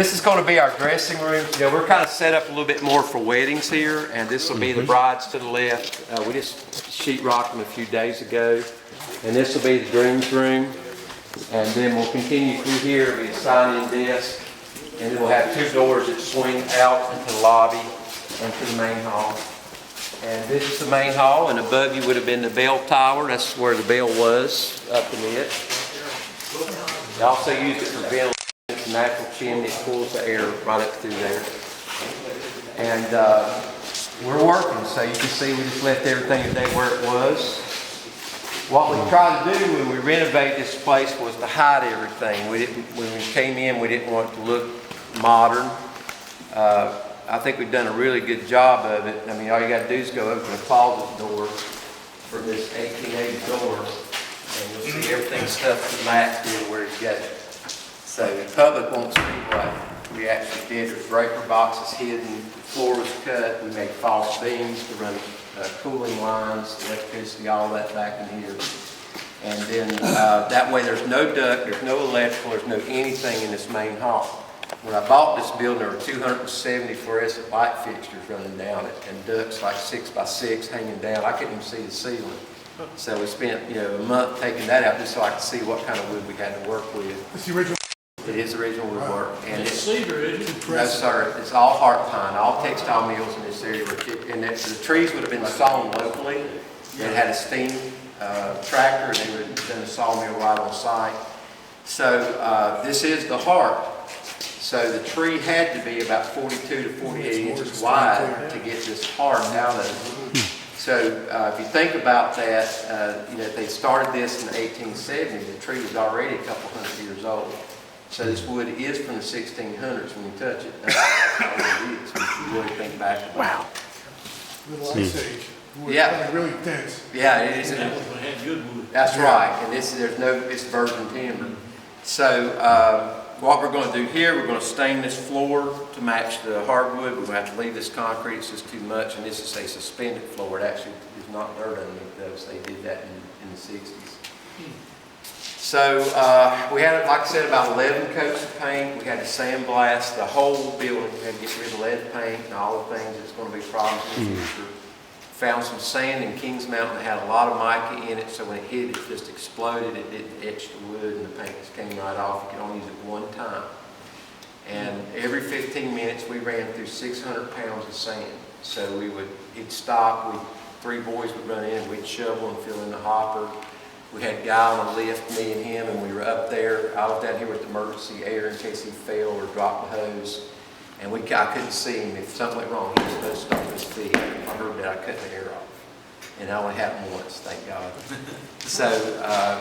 This is going to be our dressing room. You know, we're kind of set up a little bit more for weddings here, and this will be the brides to the left. We just sheetrocked them a few days ago, and this will be the groom's room. And then we'll continue through here. It'll be a sign-in desk, and then we'll have two doors that swing out into the lobby and to the main hall. And this is the main hall, and above you would have been the bell tower. That's where the bell was up in it. They also used it for ventilation. It's a natural chimney that pulls the air right up through there. And we're working, so you can see we just left everything today where it was. What we tried to do when we renovated this place was to hide everything. When we came in, we didn't want it to look modern. I think we've done a really good job of it. I mean, all you got to do is go open the closet door for this 1880 door, and you'll see everything stuffed to match where it's got. So the public won't see what we actually did. There's breaker boxes hidden, the floor was cut, we made false beams to run cooling lines, electricity, all that back in here. And then that way there's no duct, there's no electrical, there's no anything in this main hall. When I bought this building, there were 270 fluorescent light fixtures running down it, and ducts like 6x6 hanging down. I couldn't even see the ceiling. So we spent, a month taking that out just so I could see what kind of wood we had to work with. It's the original. It is original woodwork. And it's cedar, isn't it? No, sir. It's all heart pine. All textile mills in this area were and the trees would have been sawn locally. It had a steam tractor, and they would have done a sawmill right on site. So this is the heart. So the tree had to be about 42 to 48 inches wide to get this heart out of it. So if you think about that, they started this in the 1870s. The tree was already a couple hundred years old. So this wood is from the 1600s when you touch it. That's how it is when you really think back about it. Wow. Little ice age. Wood, yeah. Really dense. Yeah, it is. That's right. And it's virgin timber. So what we're going to do here, we're going to stain this floor to match the hardwood. We're going to have to leave this concrete. It's just too much. And this is a suspended floor. It actually is not dirt underneath those. They did that in the 60s. So we had, like I said, about 11 coats of paint. We had to sandblast the whole building. We had to get rid of lead paint and all the things that's going to be problems in the future. Found some sand in Kings Mountain that had a lot of mica in it, so when it hit, it just exploded. It didn't etch the wood, and the paint just came right off. You could only use it one time. And every 15 minutes, we ran through 600 pounds of sand. So he'd stop. Three boys would run in, and we'd shovel and fill in the hopper. We had a guy on a lift, me and him, and we were up there. I was down here with the emergency air in case he fell or dropped the hose. And I couldn't see him. If something went wrong, he was supposed to stop his feet. If I heard that, I cut the air off. And that only happened once, thank God. So,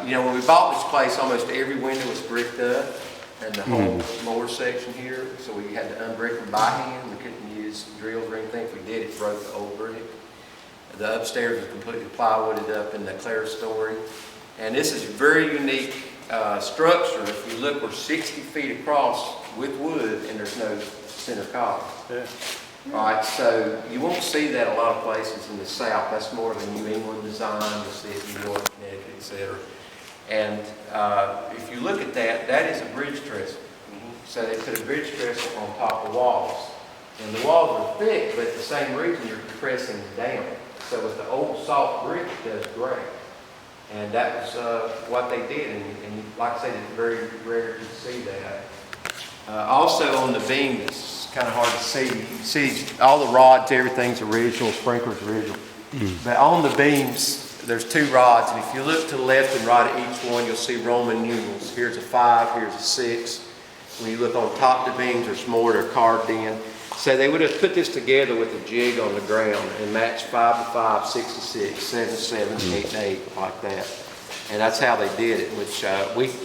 when we bought this place, almost every window was bricked up, and the whole lower section here. So we had to unbrick them by hand. We couldn't use drills or anything. If we did, it broke the old brick. The upstairs was completely plywooded up in the clerestory. And this is a very unique structure. If you look, we're 60 feet across with wood, and there's no center column. Yeah. All right, so you won't see that a lot of places in the South. That's more of a New England design. You'll see it in New York, Connecticut, etc. And if you look at that, that is a bridge trestle. So they put a bridge trestle on top of walls. And the walls are thick, but for the same reason you're pressing down. So with the old soft brick, it does great. And that was what they did, and like I said, it's very rare to see that. Also on the beam, it's kind of hard to see. You can see all the rods, everything's original, sprinklers original. But on the beams, there's two rods, and if you look to the left and right of each one, you'll see Roman numerals. Here's a 5, here's a 6. When you look on top of the beams, there's more that are carved in. So they would have put this together with a jig on the ground and matched 5 to 5, 6 to 6, 7 to 7, 8 to 8, like that. And that's how they did it, which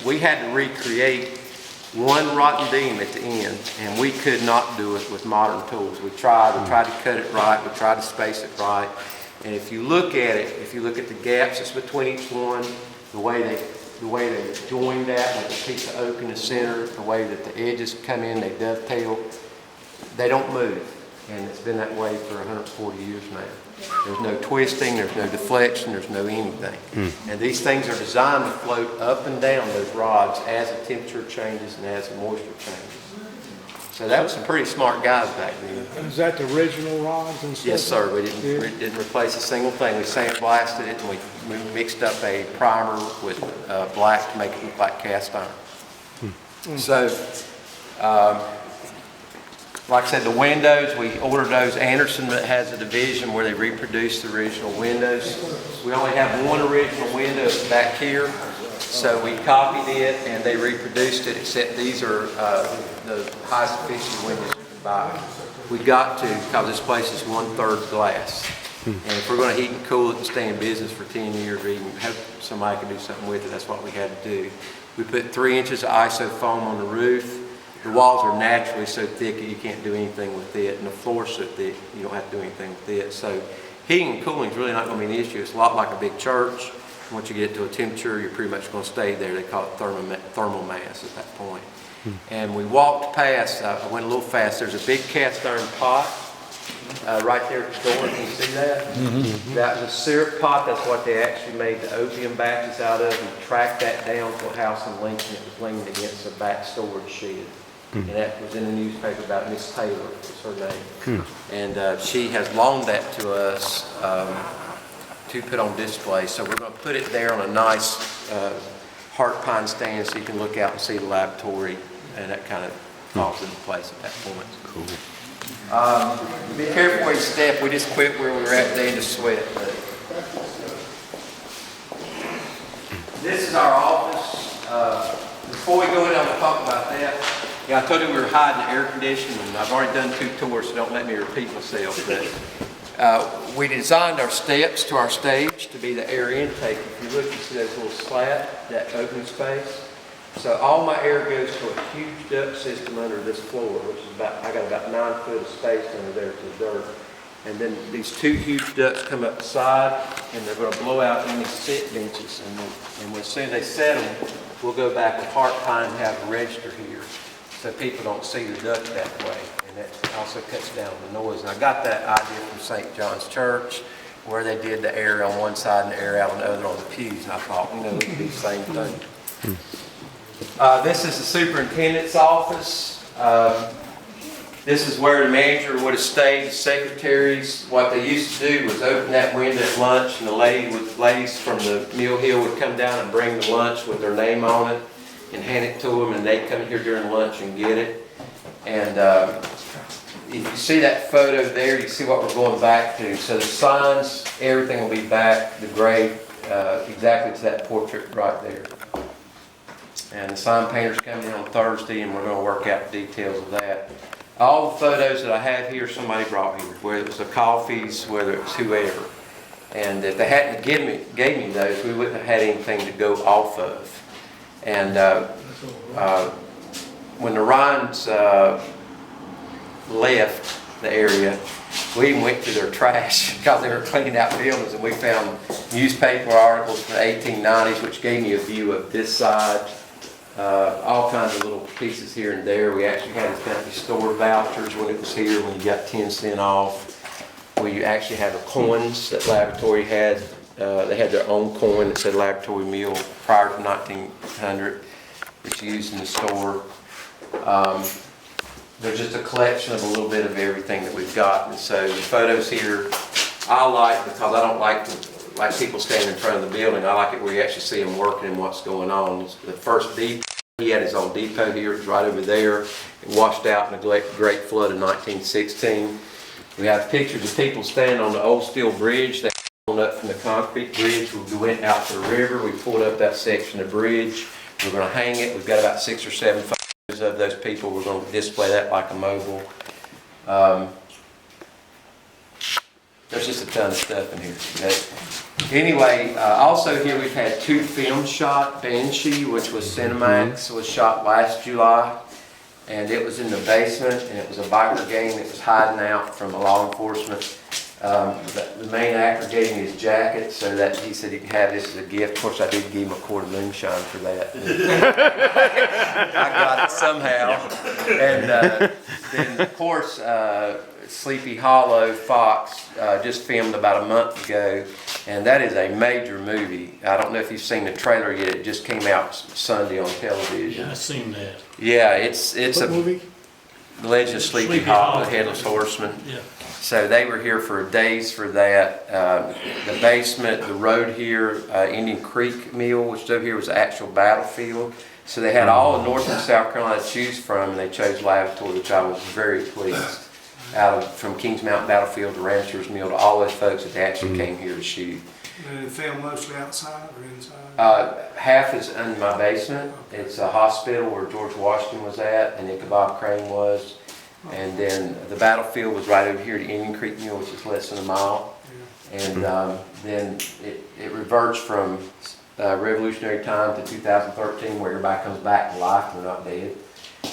we had to recreate one rotten beam at the end, and we could not do it with modern tools. We tried to cut it right, we tried to space it right. And if you look at it, if you look at the gaps that's between each one, the way they joined that with a piece of oak in the center, the way that the edges come in, they dovetail. They don't move, and it's been that way for 140 years now. There's no twisting, there's no deflection, there's no anything. And these things are designed to float up and down those rods as the temperature changes and as the moisture changes. So that was some pretty smart guys back then. And is that the original rods and stuff? Yes, sir. We didn't replace a single thing. We sandblasted it and we mixed up a primer with black to make it look like cast iron. So, like I said, the windows, we ordered those. Anderson has a division where they reproduce the original windows. We only have one original window back here. So we copied it and they reproduced it, except these are the highest efficiency windows you can buy. We got to, because this place is 1/3 glass. And if we're going to heat and cool it and stay in business for 10 years, or even have somebody can do something with it, that's what we had to do. We put 3 inches of iso foam on the roof. The walls are naturally so thick that you can't do anything with it, and the floor's so thick you don't have to do anything with it. So heating and cooling is really not going to be an issue. It's a lot like a big church. Once you get to a temperature, you're pretty much going to stay there. They call it thermal mass at that point. And we walked past, I went a little fast, there's a big cast iron pot right there at the door. Can you see that? That was a syrup pot. That's what they actually made the opium batches out of, and tracked that down to a house in Lincoln. It was leaning against a back storage shed. And that was in the newspaper about Miss Taylor, was her name. And she has loaned that to us to put on display. So we're going to put it there on a nice heart pine stand so you can look out and see the laboratory, and that kind of falls into place at that point. Cool. Be careful where you step. We just quit where we were at today in the sweat. But this is our office. Before we go in, I'm going to talk about that. Yeah, I told you we were hiding the air conditioning, and I've already done 2 tours, so don't let me repeat myself. But we designed our steps to our stage to be the air intake. If you look, you see those little slat, that open space. So all my air goes to a huge duct system under this floor, which is I got about 9 foot of space under there to the dirt. And then these 2 huge ducts come up the side, and they're going to blow out any sit benches. And as soon as they set them, we'll go back with heart pine and have a register here, so people don't see the duct that way. And that also cuts down the noise. And I got that idea from St. John's Church, where they did the air on one side and the air out on the other on the pews. And I thought, we could do the same thing. This is the superintendent's office. This is where the manager would have stayed, the secretaries. What they used to do was open that window at lunch, and the ladies from the Mill Hill would come down and bring the lunch with their name on it and hand it to them, and they'd come here during lunch and get it. And if you see that photo there, you see what we're going back to. So the signs, everything will be back, the grade, exactly to that portrait right there. And the sign painter's coming in on Thursday, and we're going to work out the details of that. All the photos that I have here, somebody brought here, whether it was the coffees, whether it was whoever. And if they hadn't gave me those, we wouldn't have had anything to go off of. And when the Ryans left the area, we even went through their trash because they were cleaning out buildings, and we found newspaper articles from the 1890s, which gave me a view of this side. All kinds of little pieces here and there. We actually had a company store vouchers when it was here, when you got 10 cents off. We actually had the coins that Laboratory had. They had their own coin that said Laboratory Meal prior to 1900. It's used in the store. There's just a collection of a little bit of everything that we've got. And so the photos here, I like, because I don't like people standing in front of the building. I like it where you actually see them working and what's going on. The first depot, he had his own depot here. It was right over there. It washed out in the Great Flood of 1916. We have pictures of people standing on the old steel bridge. They pulled up from the concrete bridge. We went out to the river. We pulled up that section of bridge. We're going to hang it. We've got about 6 or 7 photos of those people. We're going to display that like a mobile. There's just a ton of stuff in here. Okay. Anyway, also here we've had 2 films shot. Banshee, which was Cinemax, was shot last July. And it was in the basement, and it was a biker gang that was hiding out from law enforcement. The main actor gave me his jacket so that he said he could have this as a gift. Of course, I did give him a quart of moonshine for that. I got it somehow. And then, of course, Sleepy Hollow Fox just filmed about a month ago, and that is a major movie. I don't know if you've seen the trailer yet. It just came out Sunday on television. Yeah, I've seen that. Yeah, it's What a movie? The Legend of Sleepy Hollow, the Headless Horseman. Yeah. So they were here for days for that. The basement, the road here, Indian Creek Mill, which is over here, was the actual battlefield. So they had all of North and South Carolina to choose from, and they chose Lavatory, which I was very pleased. From Kings Mountain Battlefield to Rancher's Mill to all those folks that actually came here to shoot. Did it film mostly outside or inside? Half is in my basement. It's a hospital where George Washington was at, and Ichabod Crane was. And then the battlefield was right over here at Indian Creek Mill, which is less than a mile. And then it reverts from Revolutionary time to 2013, where everybody comes back to life and they're not dead.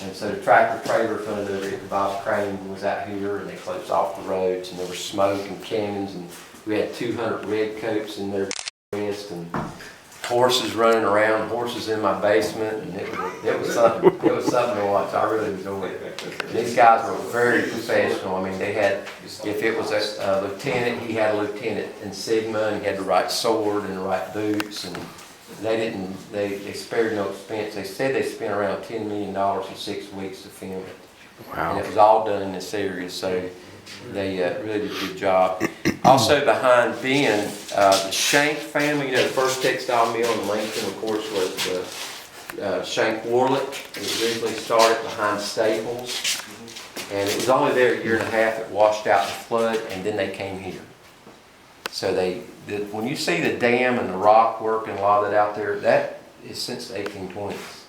And so the tractor trailer funded over Ichabod Crane was out here, and they closed off the roads, and there was smoke and cannons, and we had 200 redcoats in their wrist, and horses running around, horses in my basement, and it was something. It was something to watch. I really enjoyed it. And these guys were very professional. I mean, they had, if it was a lieutenant, he had a lieutenant insignia, and he had the right sword and the right boots, and they spared no expense. They said they spent around $10 million in 6 weeks to film it. Wow. And it was all done in this area, so they really did a good job. Also behind Ben, the Shank family, the first textile mill in Lincoln, of course, was the Shank Warlick. It originally started behind Staples, and it was only there a year and a half. It washed out the flood, and then they came here. So when you see the dam and the rock work and a lot of that out there, that is since the 1820s.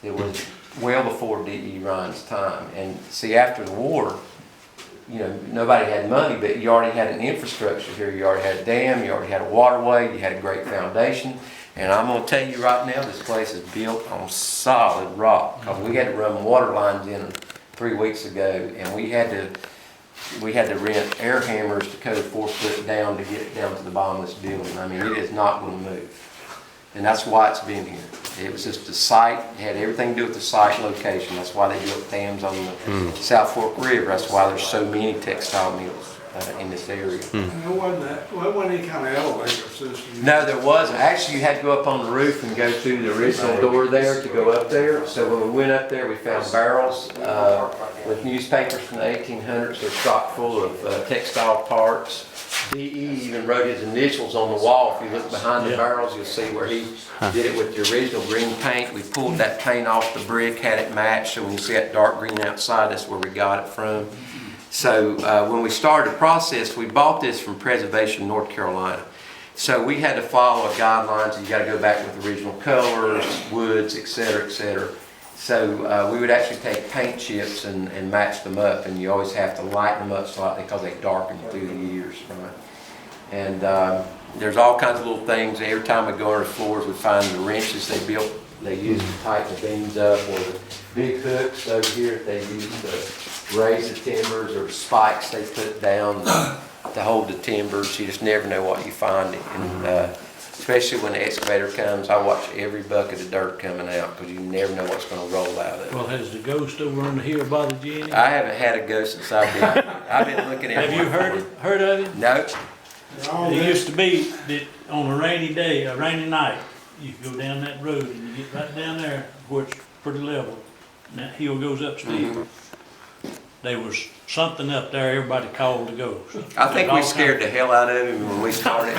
It was well before D.E. Ryan's time. And see, after the war, nobody had money, but you already had an infrastructure here. You already had a dam, you already had a waterway, you had a great foundation. And I'm going to tell you right now, this place is built on solid rock. Because we had to run water lines in 3 weeks ago, and we had to rent air hammers to cut a 4 foot down to get down to the bottom of this building. I mean, it is not going to move. And that's why it's been here. It was just the site, it had everything to do with the site location. That's why they built dams on the South Fork River. That's why there's so many textile mills in this area. It wasn't any kind of elevator system. No, there wasn't. Actually, you had to go up on the roof and go through the original door there to go up there. So when we went up there, we found barrels with newspapers from the 1800s. They're chock full of textile parts. D.E. even wrote his initials on the wall. If you look behind the barrels, you'll see where he did it with the original green paint. We pulled that paint off the brick, had it matched, so when you see that dark green outside, that's where we got it from. So when we started the process, we bought this from Preservation, North Carolina. So we had to follow guidelines. You got to go back with original colors, woods, etc., etc. So we would actually take paint chips and match them up, and you always have to lighten them up slightly because they darken through the years, right? And there's all kinds of little things. Every time we go on the floors, we find the wrenches they use to tighten the beams up, or the big hooks over here that they use to raise the timbers, or the spikes they put down to hold the timbers. You just never know what you find. And especially when the excavator comes, I watch every bucket of dirt coming out, because you never know what's going to roll out of it. Well, has the ghost over on the hill bothered you any? I haven't had a ghost since I've been here. I've been looking at it. Have you heard of it? No. It used to be that on a rainy day, a rainy night, you could go down that road and you get right down there where it's pretty level, and that hill goes up steep. There was something up there everybody called the ghost. I think we scared the hell out of him when we started.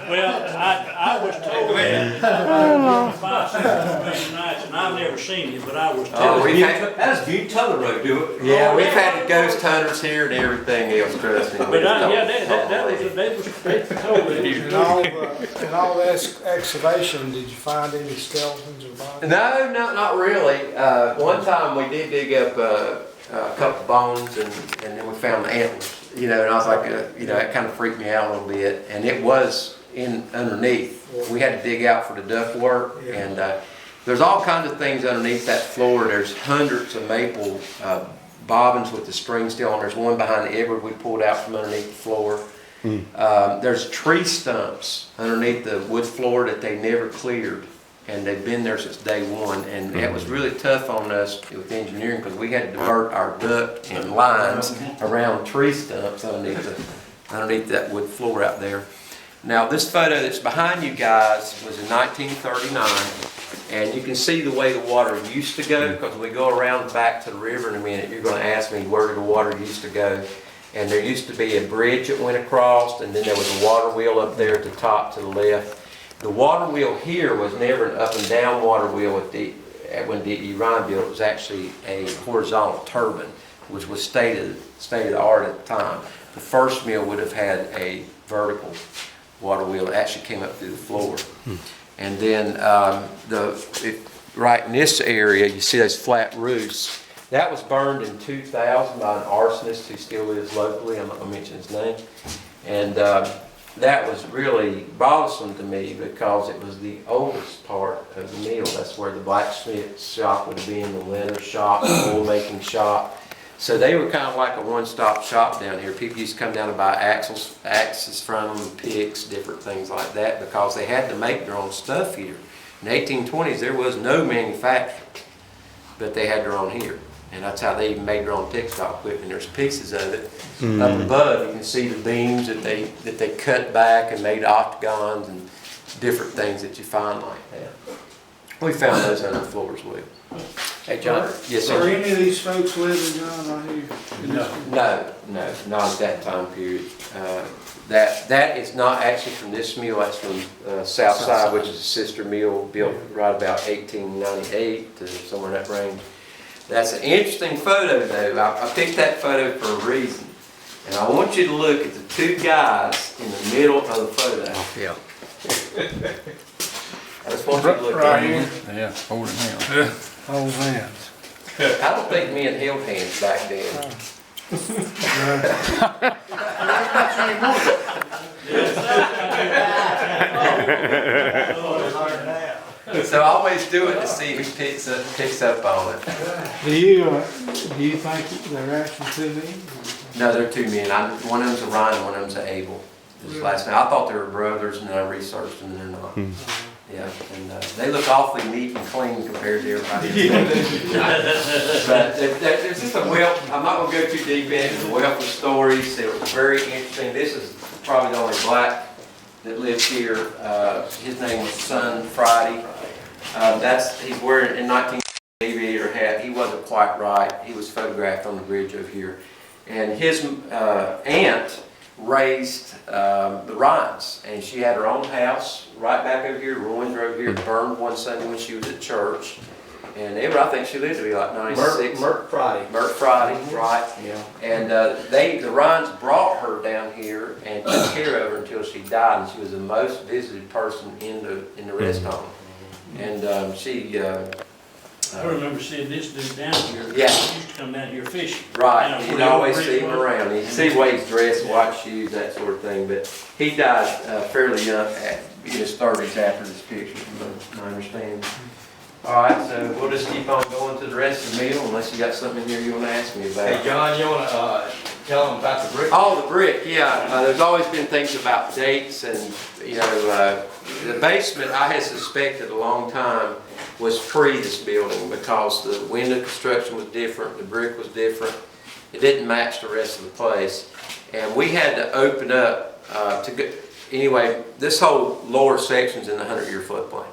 Well, I was told that 5, 6 rainy nights, and I've never seen it, but I was told. That's Butler Road, do it? Yeah, we've had the ghost hunters here and everything else, trust me. But they told it. In all the excavation, did you find any skeletons or bodies? No, not really. One time we did dig up a couple bones, and then we found the antlers. And I was like, it kind of freaked me out a little bit. And it was underneath. We had to dig out for the ductwork, and there's all kinds of things underneath that floor. There's hundreds of maple bobbins with the string still on. There's one behind the Edward we pulled out from underneath the floor. There's tree stumps underneath the wood floor that they never cleared, and they've been there since day one. And it was really tough on us with engineering, because we had to divert our duct and lines around tree stumps underneath that wood floor out there. Now, this photo that's behind you guys was in 1939, And you can see the way the water used to go, because we go around back to the river in a minute, you're gonna ask me where the water used to go. And there used to be a bridge that went across, and then there was a water wheel up there at the top to the left. The water wheel here was never an up and down water wheel when D.E. Ryan built. It was actually a horizontal turbine, which was state of the art at the time. The first mill would have had a vertical water wheel that actually came up through the floor. And then right in this area, you see those flat roofs. That was burned in 2000 by an arsonist who still lives locally. I'm not going to mention his name. And that was really bothersome to me because it was the oldest part of the mill. That's where the blacksmith shop would have been, the leather shop, the oil making shop. So they were kind of like a one-stop shop down here. People used to come down to buy axes from them, picks, different things like that, because they had to make their own stuff here. In the 1820s, there was no manufacturer, but they had their own here. And that's how they even made their own textile equipment. There's pieces of it. Up above, you can see the beams that they cut back and made octagons and different things that you find like that. We found those on the floor as well. Hey, John? Yes, sir. Are any of these folks living, John, right here? No, not at that time period. That is not actually from this mill. That's from Southside, which is a sister mill built right about 1898 to somewhere in that range. That's an interesting photo, though. I picked that photo for a reason. And I want you to look at the two guys in the middle of the photo. Yeah. I just want you to look Right at here. them. Yeah, holding hands. Hold hands. I don't think men held hands back then. So I always do it to see who picks up on it. Do you think they're actually two men? No, they're two men. One of them's a Ryan and one of them's a Abel. His last name. I thought they were brothers, and then I researched them, and they're not. Yeah, and they look awfully neat and clean compared to everybody else. But there's just a wealth. I'm not going to go too deep in it. There's a wealth of stories. It was very interesting. This is probably the only black that lived here. His name was Son Friday. He's wearing in 19 aviator hat. He wasn't quite right. He was photographed on the bridge over here, and his aunt raised the Ryans, and she had her own house right back over here. Ruins are over here. It burned one Sunday when she was at church, and I think she lived to be like 96. Merc Friday. Merc Friday, right? Yeah. And the Ryans brought her down here and took care of her until she died, and she was the most visited person in the rest home. And she. I remember seeing this dude down here. Yeah. He used to come down here fishing. Right, Down you'd where always the see him bridge was. around. You see the way he's dressed, watch shoes, that sort of thing. But he died fairly young, in his 30s after this picture, from my understanding. All right, so we'll just keep on going to the rest of the meal, unless you got something in here you want to ask me about. Hey, John, you want to tell them about the brick? Oh, the brick, yeah. There's always been things about dates, and the basement, I had suspected a long time, was pre this building, because the window construction was different, the brick was different. It didn't match the rest of the place. And we had to open up to go. Anyway, this whole lower section's in the 100-year floodplain.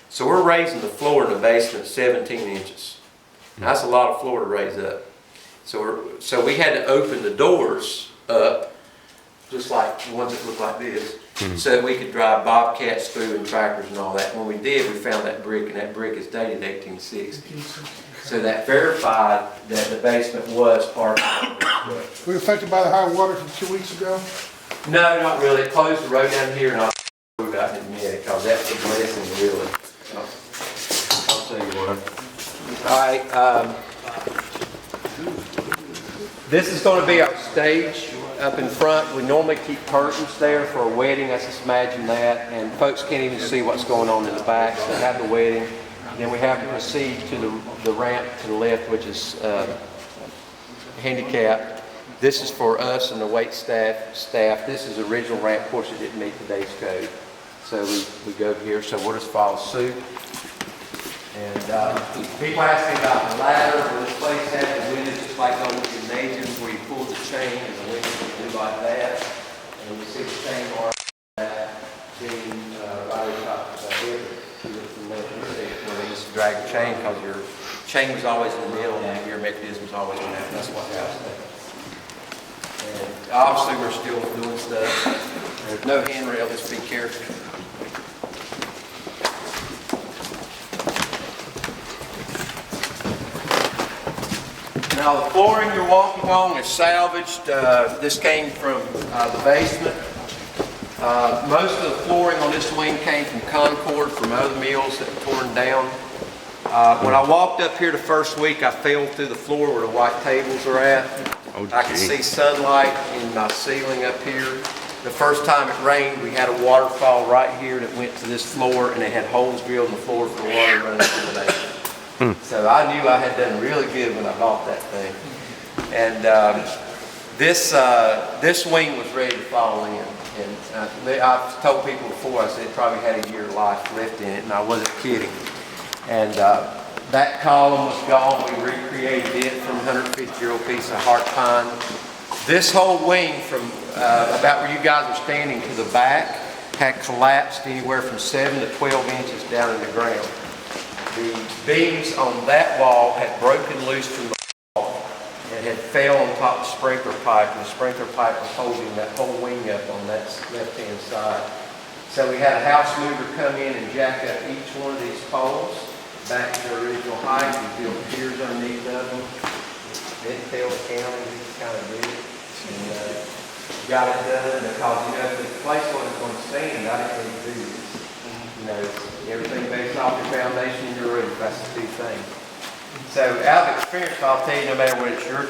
So we're raising the floor in the basement 17 inches. Now, that's a lot of floor to raise up. So we had to open the doors up, just like the ones that look like this, so that we could drive bobcats through and tractors and all that. When we did, we found that brick, and that brick is dated 1860. So that verified that the basement was part of it. Were you affected by the high water from 2 weeks ago? No, not really. It closed the road down here, and I'll go out in a minute, because that's a blessing, really. I'll tell you what. All right. This is going to be our stage up in front. We normally keep curtains there for a wedding. Let's just imagine that. And folks can't even see what's going on in the back. So they have the wedding. Then we have to proceed to the ramp to the left, which is handicapped. This is for us and the wait staff. This is the original ramp. Of course, it didn't meet today's code. So we go here. So we'll just follow suit. And people ask me about the ladder. Well, this place has the windows just like on the gymnasiums, where you pull the chain and the windows will do like that. And you see the chain mark being right on top of the river. You look from there, you see it. drag the chain, because your chain was always in the middle and your mechanism was always in that. That's what happened. And obviously, we're still doing stuff. There's no handrail, just be careful. Now, the flooring you're walking on is salvaged. This came from the basement. Most of the flooring on this wing came from Concord, from other mills that were torn down. When I walked up here the first week, I fell through the floor where the white tables are at. I could see sunlight in my ceiling up here. The first time it rained, we had a waterfall right here that went to this floor, and it had holes drilled in the floor for the water running through there. So I knew I had done really good when I bought that thing. And this wing was ready to fall in. And I've told people before, I said it probably had a year of life left in it, and I wasn't kidding. And that column was gone. We recreated it from a 150-year-old piece of heart pine. This whole wing from about where you guys are standing to the back had collapsed anywhere from 7 to 12 inches down in the ground. The beams on that wall had broken loose from the wall and had fell on top of the sprinkler pipe, and the sprinkler pipe was holding that whole wing up on that left-hand side. So we had a house mover come in and jack up each one of these poles back to their original height. We built piers underneath of them. Didn't tell the county, we just kind of did it. And got it done because, you know, if the place wasn't going to stand, I didn't need to do this. You know, everything based off your foundation and your roof, that's the two things. So out of experience, I'll tell you, no matter what it's your